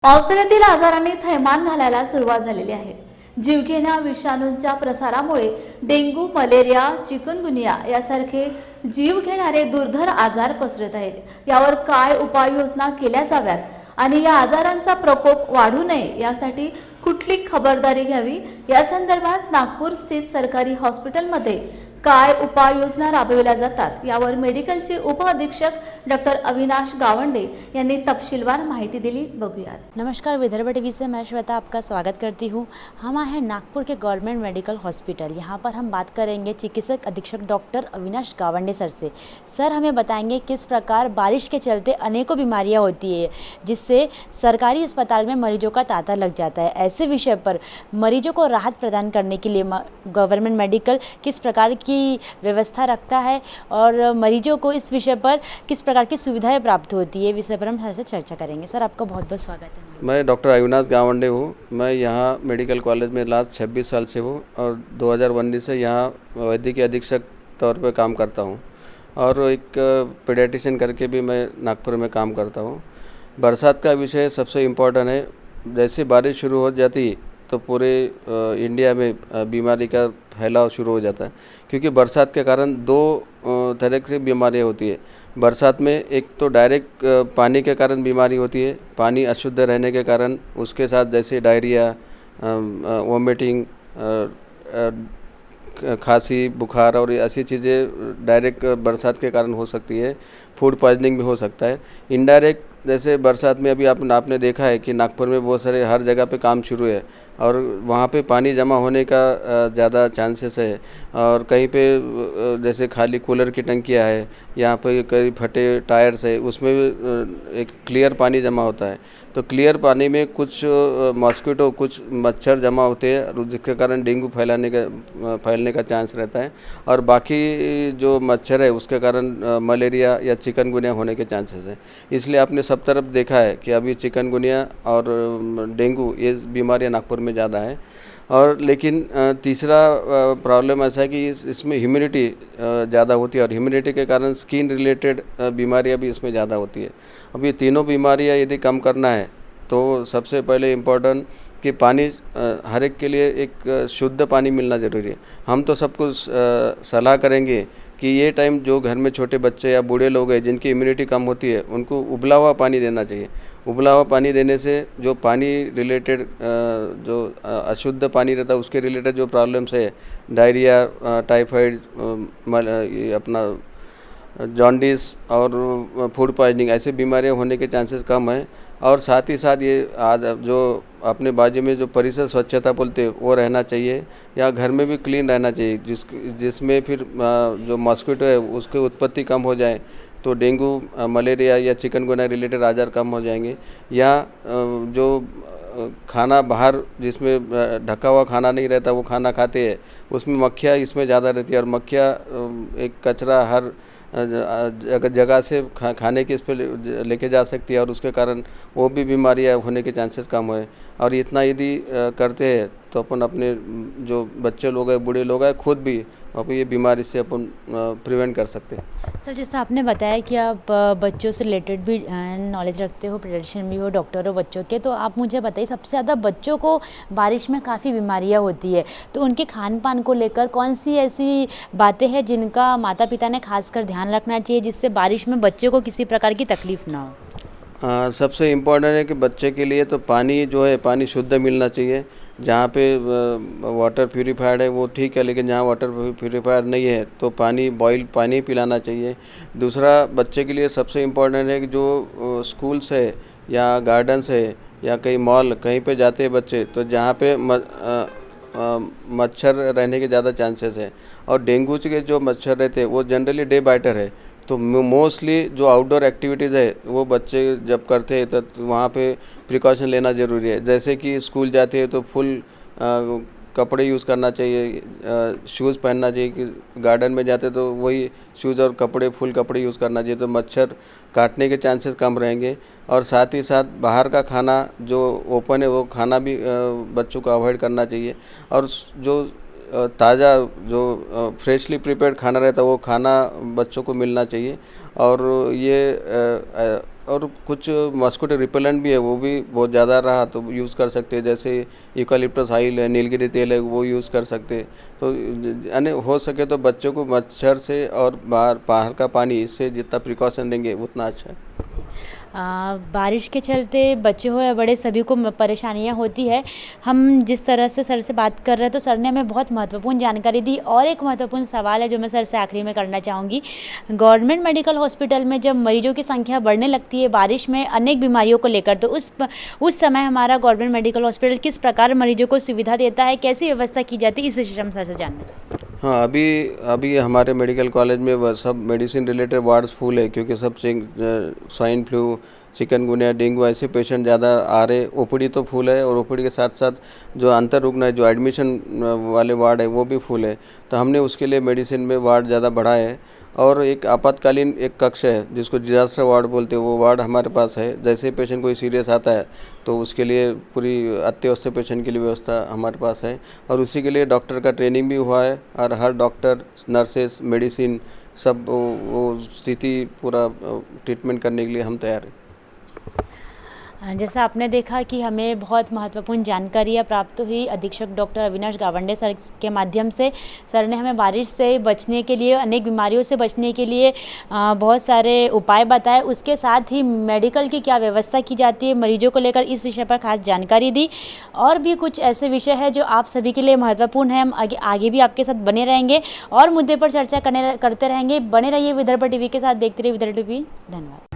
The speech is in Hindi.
पावसाळ्यातील आजारांनी थैमान घालायला सुरुवात झालेली आहे। जीवघेण्या विषाणूंच्या प्रसारामुळे डेंग्यू, मलेरिया, चिकनगुनिया यासारखे जीव घेणारे दुर्धर आजार पसरत आहेत। यावर काय उपाययोजना केल्या जाव्यात आणि या आजारांचा प्रकोप वाढू नये यासाठी कुठली खबरदारी घ्यावी या संदर्भात नागपूर स्थित सरकारी हॉस्पिटलमध्ये काय उपाययोजना राबविल्या जातात यावर मेडिकलचे उप अधीक्षक डॉक्टर अविनाश गावंडे यांनी तपशीलवार माहिती दिली। बघूयात। नमस्कार, विदर्भ टीवी से मैं श्वेता आपका स्वागत करती हूँ। हम आए हैं नागपुर के गवर्नमेंट मेडिकल हॉस्पिटल। यहाँ पर हम बात करेंगे चिकित्सक अधीक्षक डॉक्टर अविनाश गावंडे सर से। सर हमें बताएंगे किस प्रकार बारिश के चलते अनेकों बीमारियाँ होती है जिससे सरकारी अस्पताल में मरीजों का तांता लग जाता है। ऐसे विषय पर मरीजों को राहत प्रदान करने के लिए गवर्नमेंट मेडिकल किस प्रकार की व्यवस्था रखता है और मरीजों को इस विषय पर किस प्रकार की सुविधाएं प्राप्त होती है, विषय पर हम सर से चर्चा करेंगे। सर आपका बहुत बहुत स्वागत है। मैं डॉक्टर अविनाश गावंडे हूँ। मैं यहाँ मेडिकल कॉलेज में लास्ट 26 साल से हूँ और 2019 से यहाँ वैद्यकीय अधीक्षक तौर पर काम करता हूँ और एक पीडियाट्रिशियन करके भी मैं नागपुर में काम करता हूँ। बरसात का विषय सबसे इम्पोर्टेंट है। जैसे बारिश शुरू हो जाती तो पूरे इंडिया में बीमारी का फैलाव शुरू हो जाता है, क्योंकि बरसात के कारण दो तरह की बीमारियाँ होती है। बरसात में एक तो डायरेक्ट पानी के कारण बीमारी होती है, पानी अशुद्ध रहने के कारण उसके साथ जैसे डायरिया, वोमिटिंग, खांसी, बुखार और ऐसी चीज़ें डायरेक्ट बरसात के कारण हो सकती है। फूड पॉइजनिंग भी हो सकता है। इनडायरेक्ट जैसे बरसात में अभी आपने देखा है कि नागपुर में बहुत सारे हर जगह पे काम शुरू है और वहाँ पे पानी जमा होने का ज़्यादा चांसेस है। और कहीं पे जैसे खाली कूलर की टंकियाँ है, यहाँ पे कई फटे टायर्स है, उसमें एक क्लियर पानी जमा होता है। तो क्लियर पानी में कुछ मॉस्किटो, कुछ मच्छर जमा होते हैं जिसके कारण डेंगू फैलने का चांस रहता है। और बाकी जो मच्छर है उसके कारण मलेरिया या चिकनगुनिया होने के चांसेस हैं। इसलिए आपने सब तरफ देखा है कि अभी चिकनगुनिया और डेंगू ये बीमारियां नागपुर में ज़्यादा है। और लेकिन तीसरा प्रॉब्लम ऐसा है कि इसमें ह्यूमिडिटी ज़्यादा होती है और ह्यूमिडिटी के कारण स्किन रिलेटेड बीमारियां भी इसमें ज़्यादा होती है। अब ये तीनों बीमारियां यदि कम करना है तो सबसे पहले इम्पोर्टेंट कि पानी हर एक के लिए एक शुद्ध पानी मिलना ज़रूरी है। हम तो सबको सलाह करेंगे कि ये टाइम जो घर में छोटे बच्चे या बूढ़े लोग हैं जिनकी इम्यूनिटी कम होती है उनको उबला हुआ पानी देना चाहिए। उबला हुआ पानी देने से जो पानी रिलेटेड जो अशुद्ध पानी रहता है उसके रिलेटेड जो प्रॉब्लम्स है, डायरिया, टाइफाइड, अपना जॉन्डिस और फूड पॉइजनिंग, ऐसे बीमारियां होने के चांसेस कम हैं। और साथ ही साथ ये आज जो अपने बाजू में जो परिसर स्वच्छता बोलते हैं वो रहना चाहिए, या घर में भी क्लीन रहना चाहिए जिसमें फिर जो मॉस्किटो है उसकी उत्पत्ति कम हो जाए तो डेंगू, मलेरिया या चिकनगुनिया रिलेटेड आजार कम हो जाएंगे। या जो खाना बाहर जिसमें ढका हुआ खाना नहीं रहता वो खाना खाते हैं उसमें मक्खियाँ इसमें ज़्यादा रहती है और मक्खियाँ एक कचरा हर जगह से खाने के इस पर लेके जा सकती है और उसके कारण वो भी बीमारियाँ होने के चांसेस कम हुए। और इतना यदि करते हैं तो अपन अपने जो बच्चे लोग हैं, बूढ़े लोग हैं, खुद भी अब ये बीमारी से अपन प्रिवेंट कर सकते हैं। सर जैसा आपने बताया कि आप बच्चों से रिलेटेड भी नॉलेज रखते हो, पीडियाट्रिशियन भी हो, डॉक्टर हो बच्चों के, तो आप मुझे बताइए सबसे ज़्यादा बच्चों को बारिश में काफ़ी बीमारियां होती है, तो उनके खान पान को लेकर कौन सी ऐसी बातें हैं जिनका माता पिता ने खासकर ध्यान रखना चाहिए जिससे बारिश में बच्चों को किसी प्रकार की तकलीफ ना हो? सबसे इम्पोर्टेंट है कि बच्चे के लिए तो पानी जो है पानी शुद्ध मिलना चाहिए। जहाँ पे वाटर प्यूरीफायर्ड है वो ठीक है, लेकिन जहाँ वाटर प्यूरीफायर नहीं है तो पानी बॉइल्ड पानी पिलाना चाहिए। दूसरा, बच्चे के लिए सबसे इम्पोर्टेंट है कि जो स्कूल्स है या गार्डन्स है या कहीं मॉल कहीं पे जाते हैं बच्चे, तो जहाँ पे मच्छर रहने के ज़्यादा चांसेस है और डेंगू के जो मच्छर रहते हैं वो जनरली डे बाइटर है। तो मोस्टली जो आउटडोर एक्टिविटीज़ है वो बच्चे जब करते हैं तो वहाँ पे प्रिकॉशन लेना ज़रूरी है। जैसे कि स्कूल जाते हैं तो फुल कपड़े यूज़ करना चाहिए, शूज़ पहनना चाहिए। कि गार्डन में जाते तो वही शूज़ और कपड़े, फुल कपड़े यूज़ करना चाहिए, तो मच्छर काटने के चांसेस कम रहेंगे। और साथ ही साथ बाहर का खाना जो ओपन है वो खाना भी बच्चों को अवॉइड करना चाहिए। और जो ताज़ा जो फ्रेशली प्रिपेयर्ड खाना रहता है वो खाना बच्चों को मिलना चाहिए। और ये और कुछ मॉस्किटो रिपेलेंट भी है, वो भी बहुत ज़्यादा रहा तो यूज़ कर सकते हैं, जैसे यूकालिप्टस ऑयल है, नीलगिरी तेल है, वो यूज़ कर सकते हैं। तो यानी हो सके तो बच्चों को मच्छर से और बाहर का पानी, इससे जितना प्रिकॉशन देंगे उतना अच्छा है। बारिश के चलते बच्चे हो या बड़े सभी को परेशानियां होती है। हम जिस तरह से सर से बात कर रहे हैं तो सर ने हमें बहुत महत्वपूर्ण जानकारी दी। और एक महत्वपूर्ण सवाल है जो मैं सर से आखिरी में करना चाहूँगी। गवर्नमेंट मेडिकल हॉस्पिटल में जब मरीजों की संख्या बढ़ने लगती है बारिश में अनेक बीमारियों को लेकर, तो उस समय हमारा गवर्नमेंट मेडिकल हॉस्पिटल किस प्रकार मरीजों को सुविधा देता है, कैसी व्यवस्था की जाती है, इस विषय में हम सर से जानना चाहते हैं। हाँ, अभी हमारे मेडिकल कॉलेज में वह सब मेडिसिन रिलेटेड वार्ड्स फुल है, क्योंकि सब स्वाइन फ्लू, चिकनगुनिया, डेंगू ऐसे पेशेंट ज़्यादा आ रहे। ओपीडी तो फुल है और ओपीडी के साथ साथ जो अंतर रुग्ण है, जो एडमिशन वाले वार्ड है, वो भी फुल है। तो हमने उसके लिए मेडिसिन में वार्ड ज़्यादा बढ़ाया है। और एक आपातकालीन एक कक्ष है जिसको डिजास्टर वार्ड बोलते हैं, वो वार्ड हमारे पास है। जैसे ही पेशेंट कोई सीरियस आता है तो उसके लिए पूरी अत्यवस्थ पेशेंट के लिए व्यवस्था हमारे पास है। और उसी के लिए डॉक्टर का ट्रेनिंग भी हुआ है और हर डॉक्टर, नर्सेस, मेडिसिन सब वो स्थिति पूरा ट्रीटमेंट करने के लिए हम तैयार हैं। जैसा आपने देखा कि हमें बहुत महत्वपूर्ण जानकारियाँ प्राप्त हुई अधीक्षक डॉक्टर अविनाश गावंडे सर के माध्यम से। सर ने हमें बारिश से बचने के लिए, अनेक बीमारियों से बचने के लिए बहुत सारे उपाय बताए। उसके साथ ही मेडिकल की क्या व्यवस्था की जाती है मरीजों को लेकर, इस विषय पर खास जानकारी दी। और भी कुछ ऐसे विषय हैं जो आप सभी के लिए महत्वपूर्ण है। हम आगे भी आपके साथ बने रहेंगे और मुद्दे पर चर्चा करते रहेंगे। बने रहिए विदर्भ टीवी के साथ, देखते रहिए विदर्भ टीवी। धन्यवाद।